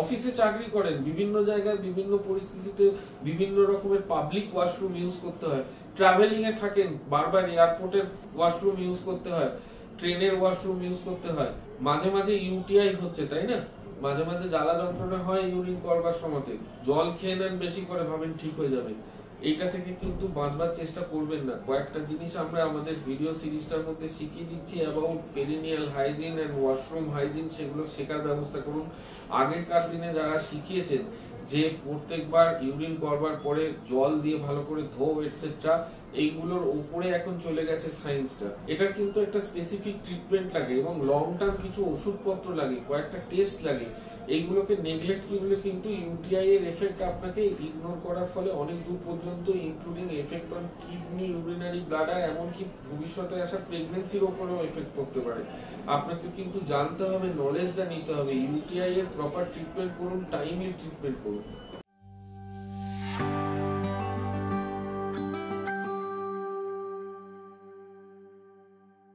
অফিসে চাকরি করেন, বিভিন্ন জায়গায় বিভিন্ন পরিস্থিতিতে বিভিন্ন রকমের পাবলিক ওয়াশরুম ইউজ করতে হয়, ট্রাভেলিং এ থাকেন, বারবার এয়ারপোর্টের ওয়াশরুম ইউজ করতে হয়, ট্রেনের ওয়াশরুম ইউজ করতে হয়, মাঝে মাঝে ইউটিআই হচ্ছে, তাই না? মাঝে মাঝে জ্বালা যন্ত্রণা হয় ইউরিন করবার সময়তে, জল খেয়ে নেন বেশি করে, ভাবেন ঠিক হয়ে যাবে। এইটা থেকে কিন্তু বাঁচবার চেষ্টা করবেন না। কয়েকটা জিনিস আমরা আমাদের ভিডিও সিরিজটার মধ্যে শিখিয়ে দিচ্ছি about perineal hygiene and washroom hygiene, সেগুলো শেখার ব্যবস্থা করুন। আগেকার দিনে যারা শিখিয়েছেন যে প্রত্যেকবার ইউরিন করবার পরে জল দিয়ে ভালো করে ধো এটসেট্রা, এইগুলোর উপরে এখন চলে গেছে সায়েন্সটা। এটার কিন্তু একটা স্পেসিফিক ট্রিটমেন্ট লাগে এবং লং টার্ম কিছু ওষুধপত্র লাগে, কয়েকটা টেস্ট লাগে। এইগুলোকে নেগলেক্ট করলে কিন্তু ইউটিআই এর এফেক্ট আপনাকে ইগনোর করার ফলে অনেক দূর পর্যন্ত, including effect on kidney, urinary bladder, এমনকি ভবিষ্যতে আসা প্রেগনেন্সির উপরেও এফেক্ট করতে পারে। আপনাকে কিন্তু জানতে হবে, নলেজটা নিতে হবে। ইউটিআই এর প্রপার ট্রিটমেন্ট করুন, টাইমলি ট্রিটমেন্ট করুন।